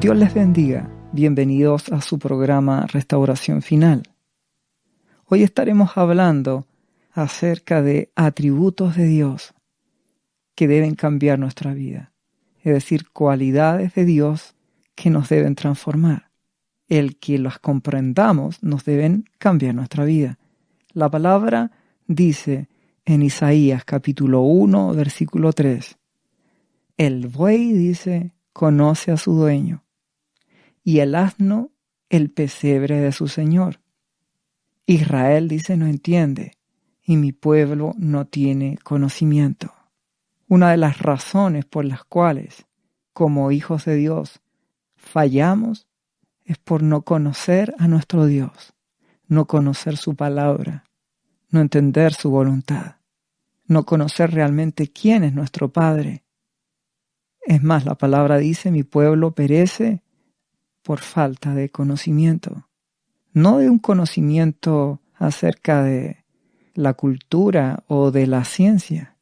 Dios les bendiga. Bienvenidos a su programa Restauración Final. Hoy estaremos hablando acerca de atributos de Dios que deben cambiar nuestra vida, es decir, cualidades de Dios que nos deben transformar. El que las comprendamos nos deben cambiar nuestra vida. La palabra dice en Isaías capítulo 1, versículo 3, el buey, dice, conoce a su dueño, y el asno el pesebre de su señor. Israel, dice, no entiende, y mi pueblo no tiene conocimiento. Una de las razones por las cuales, como hijos de Dios, fallamos es por no conocer a nuestro Dios, no conocer su palabra, no entender su voluntad, no conocer realmente quién es nuestro Padre. Es más, la palabra dice, mi pueblo perece por falta de conocimiento. No de un conocimiento acerca de la cultura o de la ciencia.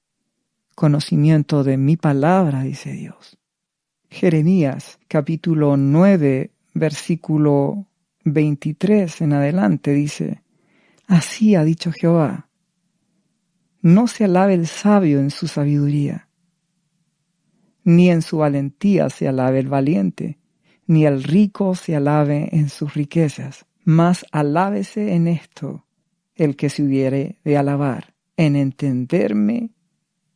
Conocimiento de mi palabra, dice Dios. Jeremías, capítulo 9, versículo 23 en adelante, dice, así ha dicho Jehová, no se alabe el sabio en su sabiduría, ni en su valentía se alabe el valiente, ni el rico se alabe en sus riquezas, mas alábese en esto el que se hubiere de alabar, en entenderme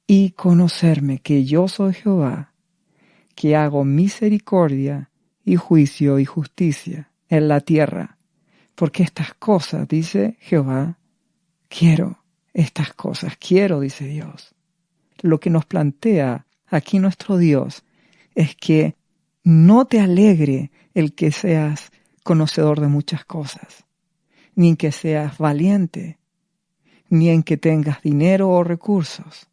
y conocerme que yo soy Jehová, que hago misericordia y juicio y justicia en la tierra, porque estas cosas, dice Jehová, quiero, estas cosas quiero, dice Dios. Lo que nos plantea aquí nuestro Dios es que no te alegre el que seas conocedor de muchas cosas, ni en que seas valiente, ni en que tengas dinero o recursos.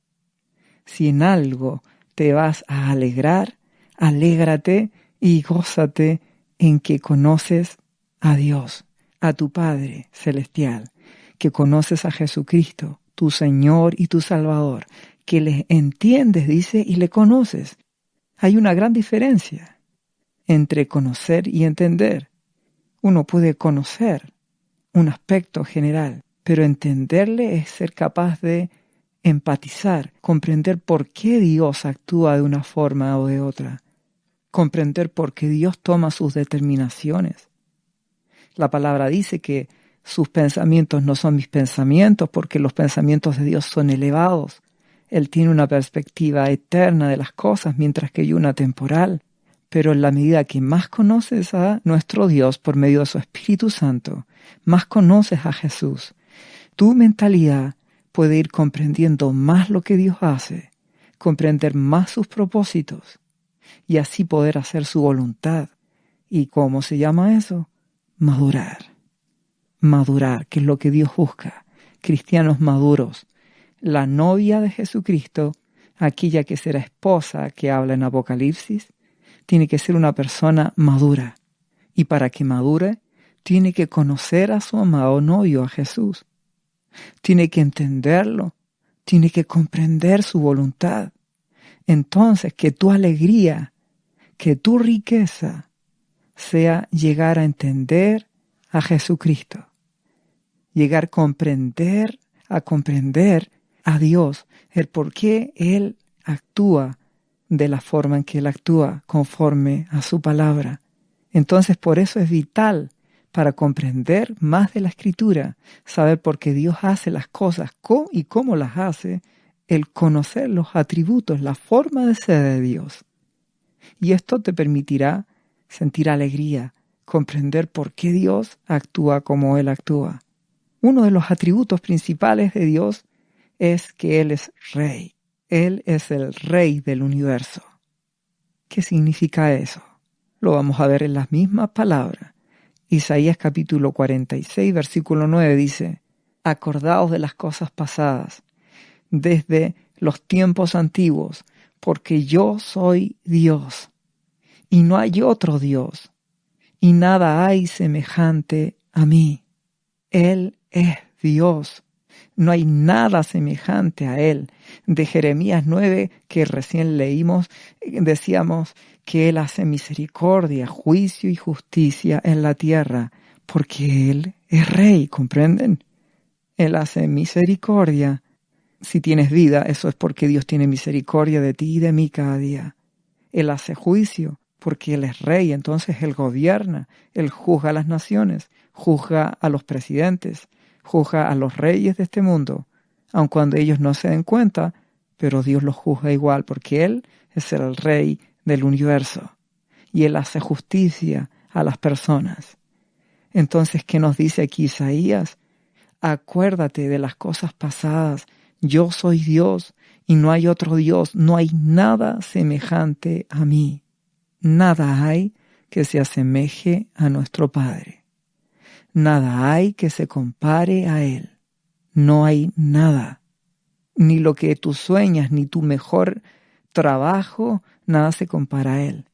Si en algo te vas a alegrar, alégrate y gózate en que conoces a Dios, a tu Padre Celestial, que conoces a Jesucristo, tu Señor y tu Salvador, que le entiendes, dice, y le conoces. Hay una gran diferencia entre conocer y entender. Uno puede conocer un aspecto general, pero entenderle es ser capaz de empatizar, comprender por qué Dios actúa de una forma o de otra, comprender por qué Dios toma sus determinaciones. La palabra dice que sus pensamientos no son mis pensamientos, porque los pensamientos de Dios son elevados. Él tiene una perspectiva eterna de las cosas, mientras que yo una temporal. Pero en la medida que más conoces a nuestro Dios por medio de su Espíritu Santo, más conoces a Jesús, tu mentalidad puede ir comprendiendo más lo que Dios hace, comprender más sus propósitos y así poder hacer su voluntad. ¿Y cómo se llama eso? Madurar. Madurar, que es lo que Dios busca. Cristianos maduros. La novia de Jesucristo, aquella que será esposa que habla en Apocalipsis, tiene que ser una persona madura. Y para que madure, tiene que conocer a su amado novio, a Jesús. Tiene que entenderlo. Tiene que comprender su voluntad. Entonces, que tu alegría, que tu riqueza sea llegar a entender a Jesucristo. Llegar a comprender a Dios, el por qué Él actúa de la forma en que Él actúa, conforme a su palabra. Entonces, por eso es vital, para comprender más de la Escritura, saber por qué Dios hace las cosas y cómo las hace, el conocer los atributos, la forma de ser de Dios. Y esto te permitirá sentir alegría, comprender por qué Dios actúa como Él actúa. Uno de los atributos principales de Dios es que Él es Rey. Él es el Rey del universo. ¿Qué significa eso? Lo vamos a ver en las mismas palabras. Isaías capítulo 46, versículo 9 dice, acordaos de las cosas pasadas, desde los tiempos antiguos, porque yo soy Dios, y no hay otro Dios, y nada hay semejante a mí. Él es Dios, No hay nada semejante a Él. De Jeremías 9, que recién leímos, decíamos que Él hace misericordia, juicio y justicia en la tierra, porque Él es Rey, ¿comprenden? Él hace misericordia. Si tienes vida, eso es porque Dios tiene misericordia de ti y de mí cada día. Él hace juicio, porque Él es Rey, entonces Él gobierna, Él juzga a las naciones, juzga a los presidentes, juzga a los reyes de este mundo, aun cuando ellos no se den cuenta, pero Dios los juzga igual, porque Él es el Rey del universo, y Él hace justicia a las personas. Entonces, ¿qué nos dice aquí Isaías? Acuérdate de las cosas pasadas, yo soy Dios, y no hay otro Dios, no hay nada semejante a mí. Nada hay que se asemeje a nuestro Padre. Nada hay que se compare a Él. No hay nada. Ni lo que tú sueñas, ni tu mejor trabajo, nada se compara a Él.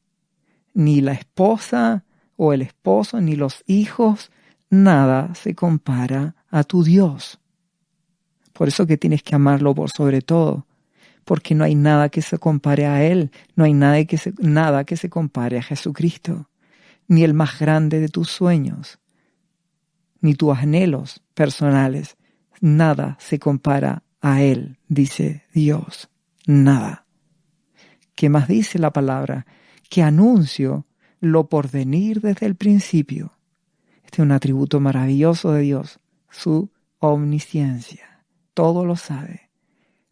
Ni la esposa o el esposo, ni los hijos, nada se compara a tu Dios. Por eso que tienes que amarlo por sobre todo, porque no hay nada que se compare a Él, no hay nada que se compare a Jesucristo, ni el más grande de tus sueños, ni tus anhelos personales, nada se compara a Él, dice Dios, nada. ¿Qué más dice la palabra? Que anuncio lo por venir desde el principio. Este es un atributo maravilloso de Dios, su omnisciencia, todo lo sabe.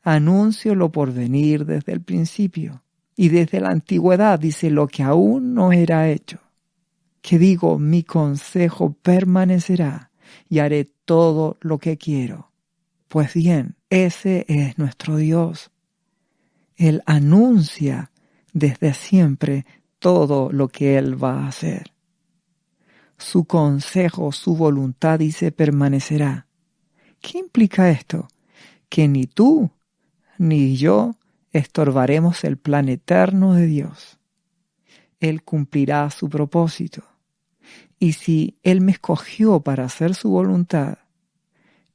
Anuncio lo por venir desde el principio, y desde la antigüedad dice lo que aún no era hecho. Que digo, mi consejo permanecerá y haré todo lo que quiero. Pues bien, ese es nuestro Dios. Él anuncia desde siempre todo lo que Él va a hacer. Su consejo, su voluntad, dice, permanecerá. ¿Qué implica esto? Que ni tú ni yo estorbaremos el plan eterno de Dios. Él cumplirá su propósito. Y si Él me escogió para hacer su voluntad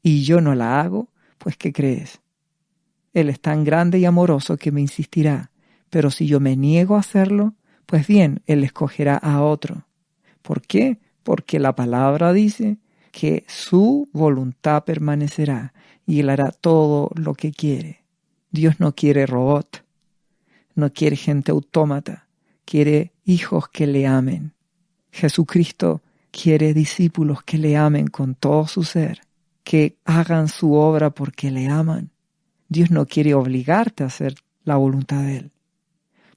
y yo no la hago, pues ¿qué crees? Él es tan grande y amoroso que me insistirá, pero si yo me niego a hacerlo, pues bien, Él escogerá a otro. ¿Por qué? Porque la palabra dice que su voluntad permanecerá y Él hará todo lo que quiere. Dios no quiere robot, no quiere gente autómata, quiere hijos que le amen. Jesucristo quiere discípulos que le amen con todo su ser, que hagan su obra porque le aman. Dios no quiere obligarte a hacer la voluntad de Él.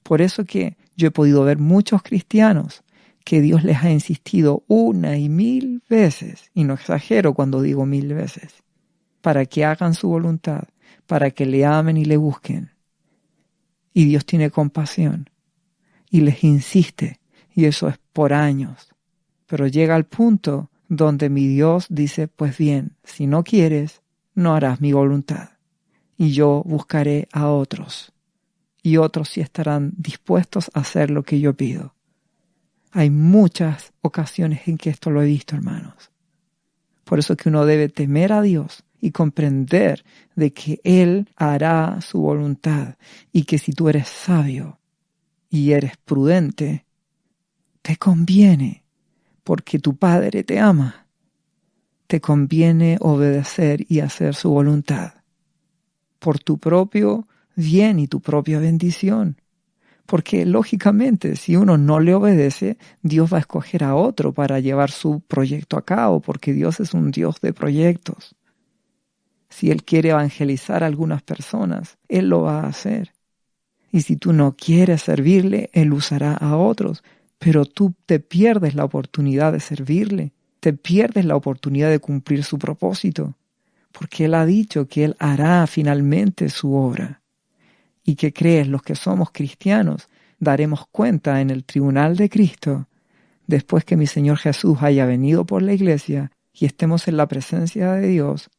Por eso que yo he podido ver muchos cristianos que Dios les ha insistido 1 y 1000 veces, y no exagero cuando digo 1000 veces, para que hagan su voluntad, para que le amen y le busquen. Y Dios tiene compasión y les insiste, y eso es por años. Pero llega al punto donde mi Dios dice, pues bien, si no quieres, no harás mi voluntad, y yo buscaré a otros, y otros sí estarán dispuestos a hacer lo que yo pido. Hay muchas ocasiones en que esto lo he visto, hermanos. Por eso que uno debe temer a Dios y comprender de que Él hará su voluntad y que si tú eres sabio y eres prudente, te conviene, porque tu Padre te ama. Te conviene obedecer y hacer su voluntad por tu propio bien y tu propia bendición. Porque lógicamente, si uno no le obedece, Dios va a escoger a otro para llevar su proyecto a cabo, porque Dios es un Dios de proyectos. Si Él quiere evangelizar a algunas personas, Él lo va a hacer. Y si tú no quieres servirle, Él usará a otros. Pero tú te pierdes la oportunidad de servirle, te pierdes la oportunidad de cumplir su propósito, porque Él ha dicho que Él hará finalmente su obra. ¿Y qué crees? Los que somos cristianos daremos cuenta en el tribunal de Cristo, después que mi Señor Jesús haya venido por la iglesia y estemos en la presencia de Dios.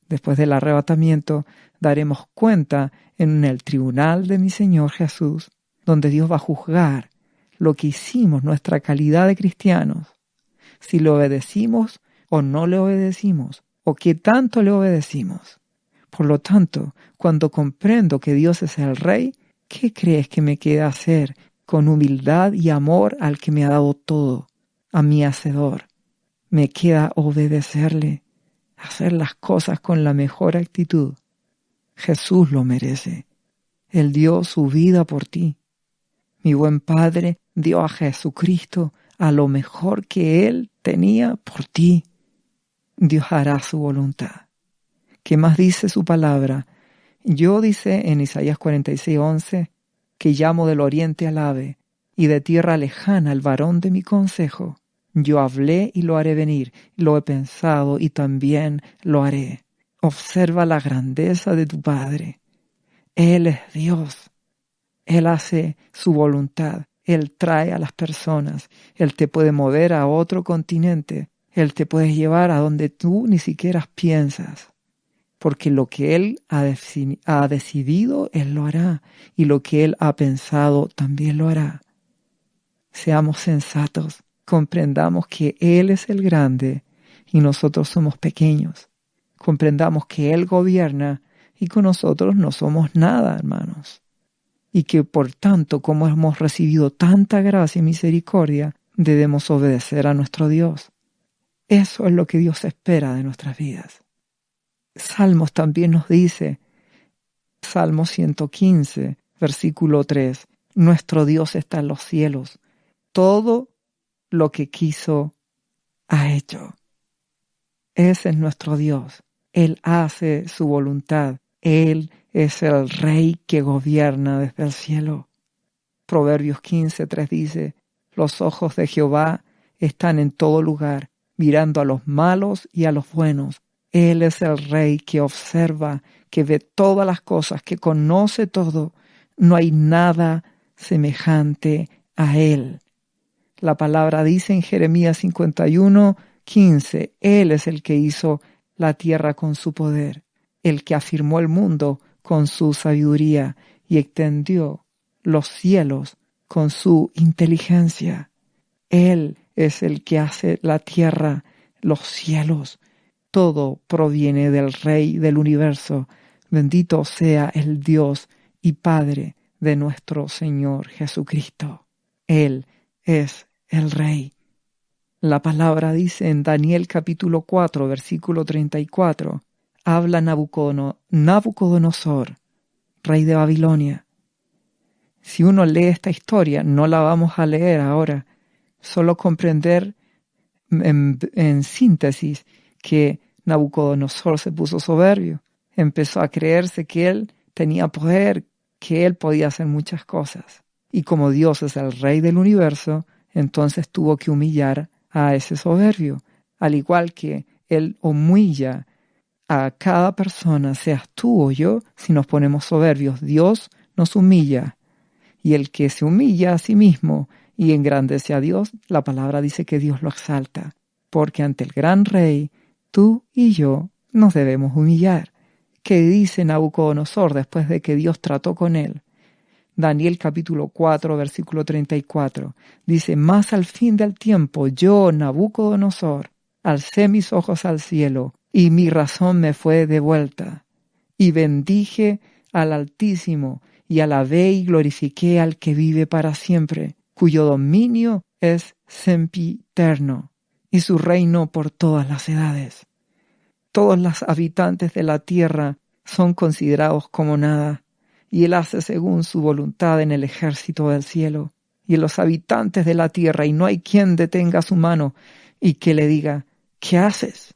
Después del arrebatamiento, daremos cuenta en el tribunal de mi Señor Jesús, donde Dios va a juzgar lo que hicimos, nuestra calidad de cristianos, si le obedecimos o no le obedecimos, o qué tanto le obedecimos. Por lo tanto, cuando comprendo que Dios es el Rey, ¿qué crees que me queda hacer con humildad y amor al que me ha dado todo, a mi Hacedor? Me queda obedecerle, hacer las cosas con la mejor actitud. Jesús lo merece. Él dio su vida por ti. Mi buen Padre dio a Jesucristo a lo mejor que Él tenía por ti. Dios hará su voluntad. ¿Qué más dice su palabra? Yo, dice en Isaías 46:11, que llamo del oriente al ave, y de tierra lejana al varón de mi consejo. Yo hablé y lo haré venir, lo he pensado y también lo haré. Observa la grandeza de tu Padre. Él es Dios. Él hace su voluntad. Él trae a las personas. Él te puede mover a otro continente. Él te puede llevar a donde tú ni siquiera piensas. Porque lo que Él ha decidido, Él lo hará. Y lo que Él ha pensado, también lo hará. Seamos sensatos. Comprendamos que Él es el grande y nosotros somos pequeños. Comprendamos que Él gobierna y que nosotros no somos nada, hermanos. Y que por tanto, como hemos recibido tanta gracia y misericordia, debemos obedecer a nuestro Dios. Eso es lo que Dios espera de nuestras vidas. Salmos también nos dice, Salmo 115, versículo 3, nuestro Dios está en los cielos. Todo lo que quiso ha hecho. Ese es nuestro Dios. Él hace su voluntad. Él es el Rey que gobierna desde el cielo. Proverbios 15:3 dice, los ojos de Jehová están en todo lugar, mirando a los malos y a los buenos. Él es el Rey que observa, que ve todas las cosas, que conoce todo. No hay nada semejante a Él. La palabra dice en Jeremías 51:15, Él es el que hizo la tierra con su poder, el que afirmó el mundo con su sabiduría y extendió los cielos con su inteligencia. Él es el que hace la tierra, los cielos. Todo proviene del Rey del universo. Bendito sea el Dios y Padre de nuestro Señor Jesucristo. Él es el Rey. La palabra dice en Daniel capítulo 4, versículo 34, habla Nabucodonosor, rey de Babilonia. Si uno lee esta historia, no la vamos a leer ahora, solo comprender en síntesis que Nabucodonosor se puso soberbio, empezó a creerse que él tenía poder, que él podía hacer muchas cosas. Y como Dios es el Rey del universo, entonces tuvo que humillar a ese soberbio, al igual que Él humilla a cada persona, seas tú o yo, si nos ponemos soberbios. Dios nos humilla, y el que se humilla a sí mismo y engrandece a Dios, la palabra dice que Dios lo exalta, porque ante el gran Rey, tú y yo nos debemos humillar. ¿Qué dice Nabucodonosor después de que Dios trató con él? Daniel capítulo 4, versículo 34, dice, mas al fin del tiempo yo, Nabucodonosor, alcé mis ojos al cielo, y mi razón me fue devuelta, y bendije al Altísimo, y alabé y glorifiqué al que vive para siempre, cuyo dominio es sempiterno, y su reino por todas las edades. Todos los habitantes de la tierra son considerados como nada, y Él hace según su voluntad en el ejército del cielo y en los habitantes de la tierra, y no hay quien detenga su mano y que le diga, ¿qué haces?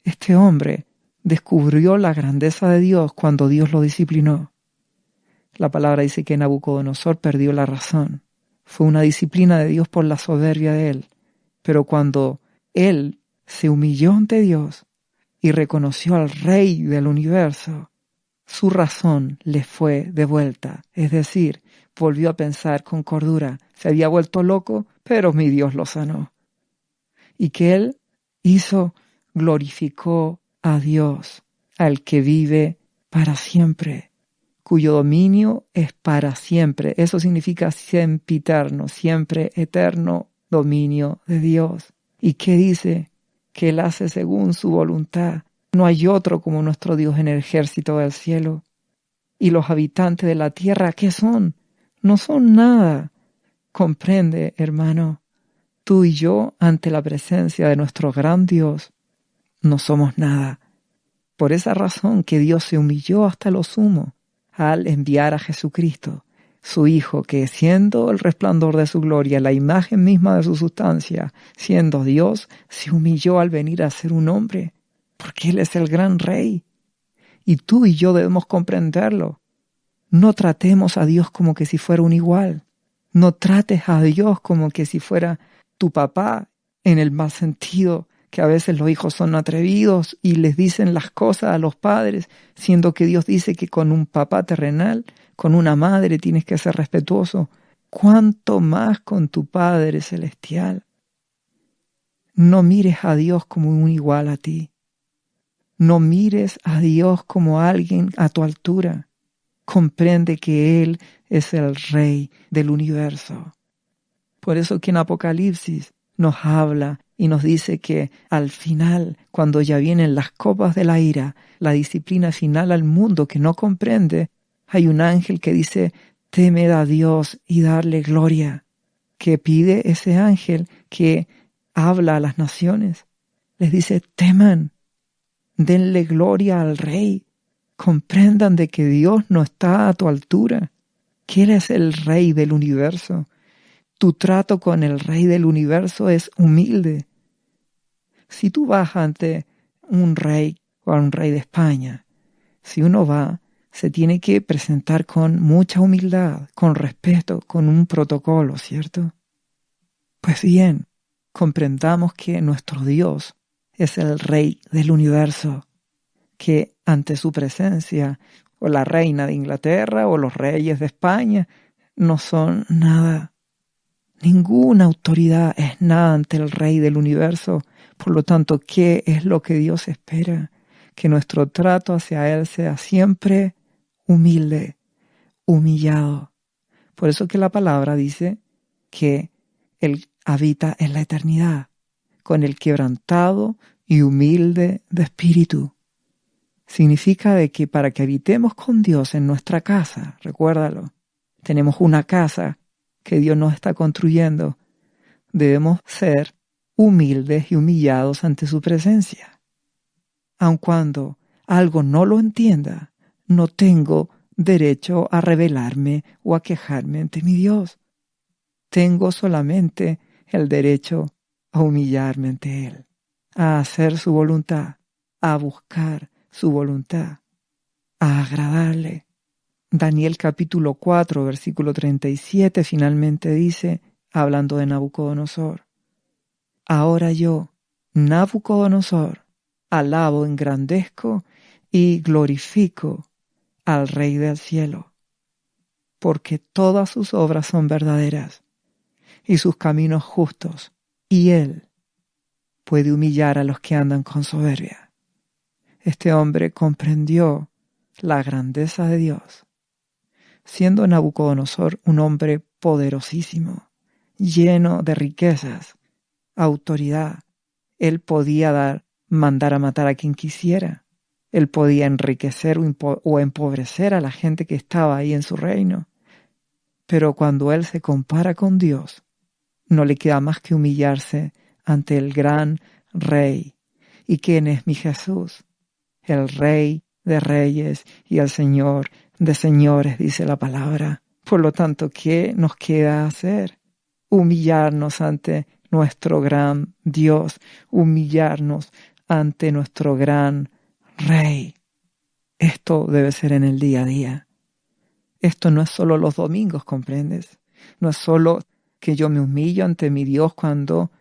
Este hombre descubrió la grandeza de Dios cuando Dios lo disciplinó. La palabra dice que Nabucodonosor perdió la razón. Fue una disciplina de Dios por la soberbia de él. Pero cuando él se humilló ante Dios y reconoció al Rey del universo, su razón le fue devuelta, es decir, volvió a pensar con cordura. Se había vuelto loco, pero mi Dios lo sanó. Y que él hizo, glorificó a Dios, al que vive para siempre, cuyo dominio es para siempre. Eso significa sempiterno, siempre eterno dominio de Dios. ¿Y qué dice? Que Él hace según su voluntad. No hay otro como nuestro Dios en el ejército del cielo. Y los habitantes de la tierra, ¿qué son? No son nada. Comprende, hermano, tú y yo, ante la presencia de nuestro gran Dios, no somos nada. Por esa razón que Dios se humilló hasta lo sumo al enviar a Jesucristo, su Hijo, que siendo el resplandor de su gloria, la imagen misma de su sustancia, siendo Dios, se humilló al venir a ser un hombre, porque Él es el gran Rey. Y tú y yo debemos comprenderlo. No tratemos a Dios como que si fuera un igual. No trates a Dios como que si fuera tu papá, en el mal sentido, que a veces los hijos son atrevidos y les dicen las cosas a los padres, siendo que Dios dice que con un papá terrenal, con una madre tienes que ser respetuoso. ¿Cuánto más con tu Padre celestial? No mires a Dios como un igual a ti. No mires a Dios como alguien a tu altura. Comprende que Él es el Rey del universo. Por eso que en Apocalipsis nos habla y nos dice que al final, cuando ya vienen las copas de la ira, la disciplina final al mundo que no comprende, hay un ángel que dice, temed a Dios y darle gloria. ¿Qué pide ese ángel que habla a las naciones? Les dice, teman, denle gloria al Rey. Comprendan de que Dios no está a tu altura, que Él es el Rey del universo. Tu trato con el Rey del universo es humilde. Si tú vas ante un rey o a un rey de España, si uno va, se tiene que presentar con mucha humildad, con respeto, con un protocolo, ¿cierto? Pues bien, comprendamos que nuestro Dios es el Rey del universo, que ante su presencia, o la reina de Inglaterra o los reyes de España, no son nada. Ninguna autoridad es nada ante el Rey del universo. Por lo tanto, ¿qué es lo que Dios espera? Que nuestro trato hacia Él sea siempre humilde, humillado. Por eso que la palabra dice que Él habita en la eternidad, con el quebrantado y humilde de espíritu. Significa de que para que habitemos con Dios en nuestra casa, recuérdalo, tenemos una casa que Dios nos está construyendo, debemos ser humildes y humillados ante su presencia. Aun cuando algo no lo entienda, no tengo derecho a rebelarme o a quejarme ante mi Dios. Tengo solamente el derecho a humillarme ante Él, a hacer su voluntad, a buscar su voluntad, a agradarle. Daniel capítulo 4, versículo 37 finalmente dice, hablando de Nabucodonosor, ahora yo, Nabucodonosor, alabo, engrandezco y glorifico al Rey del cielo, porque todas sus obras son verdaderas y sus caminos justos, y Él puede humillar a los que andan con soberbia. Este hombre comprendió la grandeza de Dios, siendo Nabucodonosor un hombre poderosísimo, lleno de riquezas, autoridad. Él podía mandar a matar a quien quisiera. Él podía enriquecer o empobrecer a la gente que estaba ahí en su reino. Pero cuando él se compara con Dios, no le queda más que humillarse ante el gran Rey. ¿Y quién es mi Jesús? El Rey de reyes y el Señor de señores, dice la palabra. Por lo tanto, ¿qué nos queda hacer? Humillarnos ante nuestro gran Dios, humillarnos ante nuestro gran Rey. Esto debe ser en el día a día. Esto no es solo los domingos, ¿comprendes? No es solo que yo me humillo ante mi Dios cuando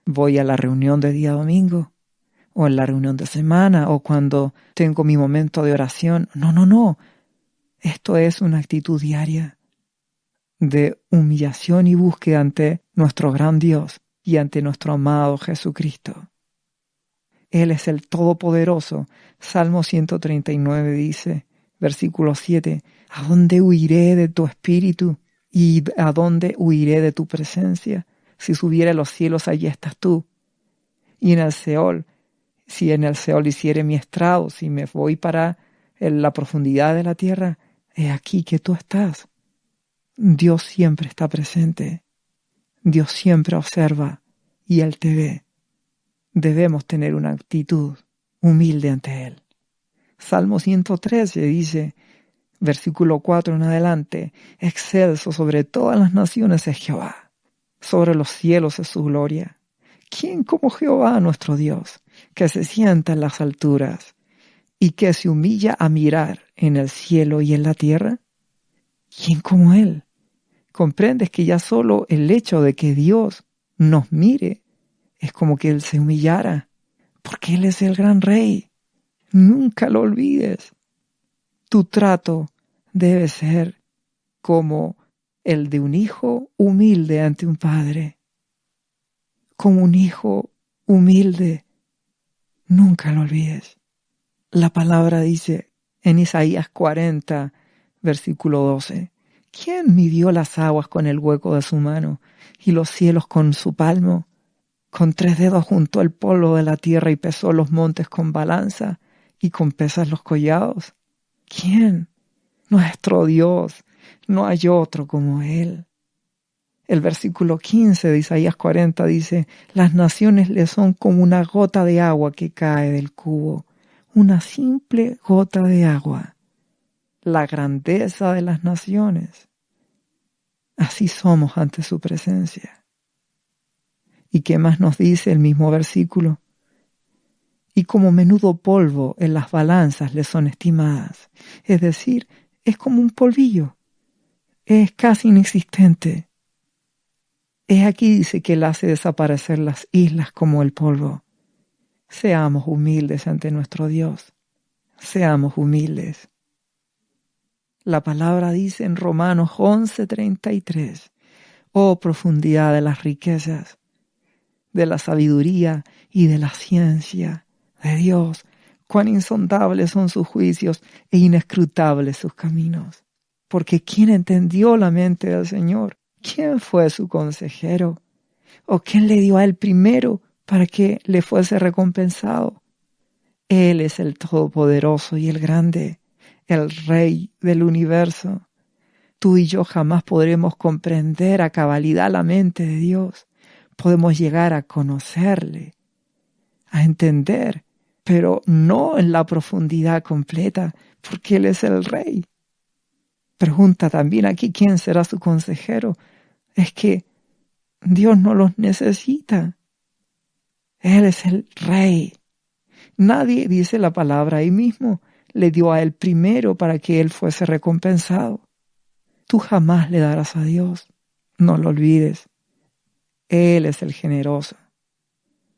voy a la reunión de día domingo, o en la reunión de semana, o cuando tengo mi momento de oración. No. Esto es una actitud diaria de humillación y búsqueda ante nuestro gran Dios y ante nuestro amado Jesucristo. Él es el Todopoderoso. Salmo 139 dice, versículo 7, ¿a dónde huiré de tu espíritu? ¿Y a dónde huiré de tu presencia? Si subiera a los cielos, allí estás tú. Y en el Seol, Si en el Seol hiciere mi estrado, si me voy para la profundidad de la tierra, he aquí que tú estás. Dios siempre está presente. Dios siempre observa y Él te ve. Debemos tener una actitud humilde ante Él. Salmo 113 dice, versículo 4 en adelante, excelso sobre todas las naciones es Jehová, sobre los cielos es su gloria. ¿Quién como Jehová nuestro Dios, que se sienta en las alturas y que se humilla a mirar en el cielo y en la tierra? ¿Quién como Él? ¿Comprendes que ya solo el hecho de que Dios nos mire es como que Él se humillara? Porque Él es el gran Rey. Nunca lo olvides. Tu trato debe ser como el de un hijo humilde ante un padre. Como un hijo humilde. Nunca lo olvides. La palabra dice en Isaías 40, versículo 12, ¿quién midió las aguas con el hueco de su mano y los cielos con su palmo? Con 3 dedos juntó el polvo de la tierra y pesó los montes con balanza y con pesas los collados. ¿Quién? Nuestro Dios. No hay otro como Él. El versículo 15 de Isaías 40 dice, las naciones le son como una gota de agua que cae del cubo, una simple gota de agua. La grandeza de las naciones. Así somos ante su presencia. ¿Y qué más nos dice el mismo versículo? Y como menudo polvo en las balanzas le son estimadas. Es decir, es como un polvillo. Es casi inexistente. Es aquí dice que Él hace desaparecer las islas como el polvo. Seamos humildes ante nuestro Dios. Seamos humildes. La palabra dice en Romanos 11:33, oh profundidad de las riquezas, de la sabiduría y de la ciencia de Dios, cuán insondables son sus juicios e inescrutables sus caminos. Porque ¿quién entendió la mente del Señor? ¿Quién fue su consejero? ¿O quién le dio a él primero para que le fuese recompensado? Él es el Todopoderoso y el Grande, el Rey del universo. Tú y yo jamás podremos comprender a cabalidad la mente de Dios. Podemos llegar a conocerle, a entender, pero no en la profundidad completa, porque Él es el Rey. Pregunta también aquí quién será su consejero. Es que Dios no los necesita. Él es el Rey. Nadie, dice la palabra ahí mismo, le dio a Él primero para que Él fuese recompensado. Tú jamás le darás a Dios. No lo olvides. Él es el generoso.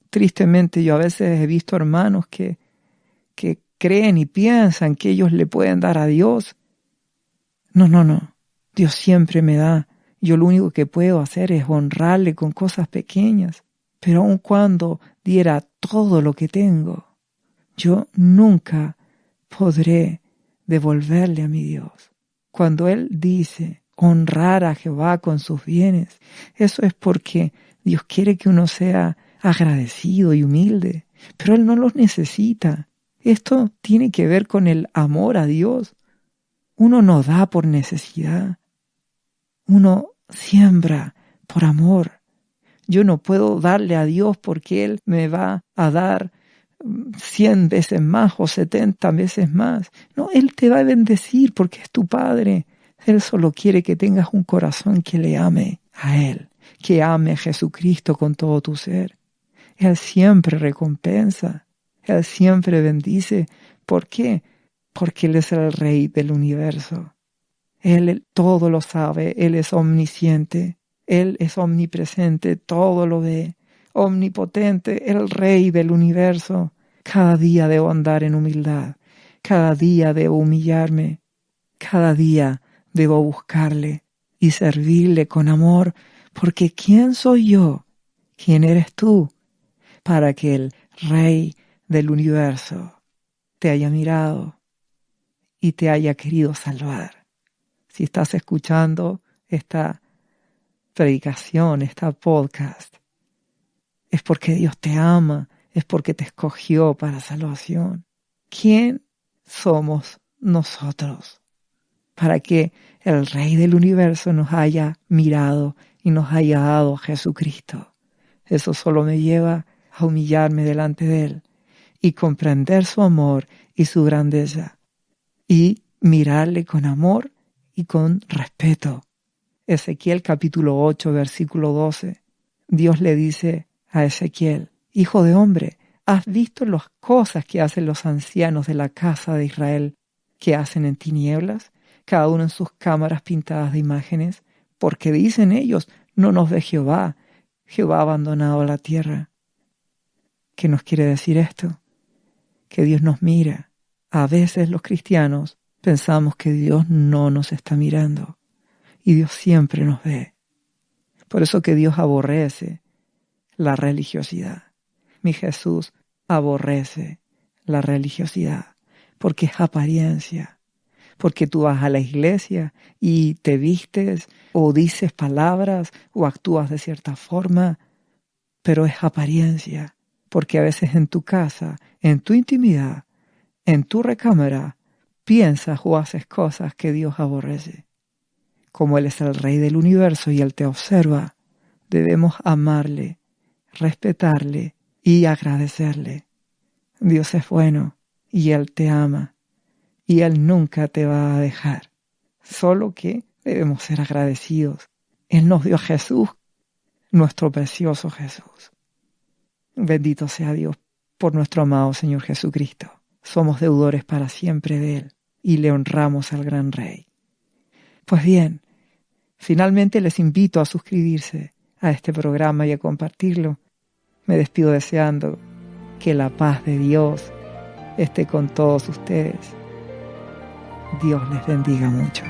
Tristemente yo a veces he visto hermanos que creen y piensan que ellos le pueden dar a Dios. No. Dios siempre me da. Yo lo único que puedo hacer es honrarle con cosas pequeñas. Pero aun cuando diera todo lo que tengo, yo nunca podré devolverle a mi Dios. Cuando Él dice honrar a Jehová con sus bienes, eso es porque Dios quiere que uno sea agradecido y humilde, pero Él no los necesita. Esto tiene que ver con el amor a Dios. Uno no da por necesidad. Uno siembra por amor. Yo no puedo darle a Dios porque Él me va a dar 100 veces más o 70 veces más. No, Él te va a bendecir porque es tu Padre. Él solo quiere que tengas un corazón que le ame a Él, que ame a Jesucristo con todo tu ser. Él siempre recompensa, Él siempre bendice. ¿Por qué? Porque Él es el Rey del universo. Él todo lo sabe, Él es omnisciente, Él es omnipresente, todo lo ve, omnipotente, el Rey del universo. Cada día debo andar en humildad, cada día debo humillarme, cada día debo buscarle y servirle con amor, porque ¿quién soy yo? ¿Quién eres tú? Para que el Rey del universo te haya mirado y te haya querido salvar. Si estás escuchando esta predicación, esta podcast, es porque Dios te ama, es porque te escogió para salvación. ¿Quién somos nosotros para que el Rey del universo nos haya mirado y nos haya dado a Jesucristo? Eso solo me lleva a humillarme delante de Él y comprender su amor y su grandeza y mirarle con amor y con respeto. Ezequiel capítulo 8, versículo 12. Dios le dice a Ezequiel: Hijo de hombre, ¿has visto las cosas que hacen los ancianos de la casa de Israel, que hacen en tinieblas, cada uno en sus cámaras pintadas de imágenes? Porque dicen ellos: no nos ve Jehová, Jehová ha abandonado la tierra. ¿Qué nos quiere decir esto? Que Dios nos mira. A veces los cristianos pensamos que Dios no nos está mirando, y Dios siempre nos ve. Por eso que Dios aborrece la religiosidad. Mi Jesús aborrece la religiosidad, porque es apariencia. Porque tú vas a la iglesia y te vistes o dices palabras o actúas de cierta forma, pero es apariencia. Porque a veces en tu casa, en tu intimidad, en tu recámara, piensas o haces cosas que Dios aborrece. Como Él es el Rey del universo y Él te observa, debemos amarle, respetarle y agradecerle. Dios es bueno y Él te ama y Él nunca te va a dejar. Solo que debemos ser agradecidos. Él nos dio a Jesús, nuestro precioso Jesús. Bendito sea Dios por nuestro amado Señor Jesucristo. Somos deudores para siempre de Él y le honramos al gran Rey. Pues bien, finalmente les invito a suscribirse a este programa y a compartirlo. Me despido deseando que la paz de Dios esté con todos ustedes. Dios les bendiga mucho.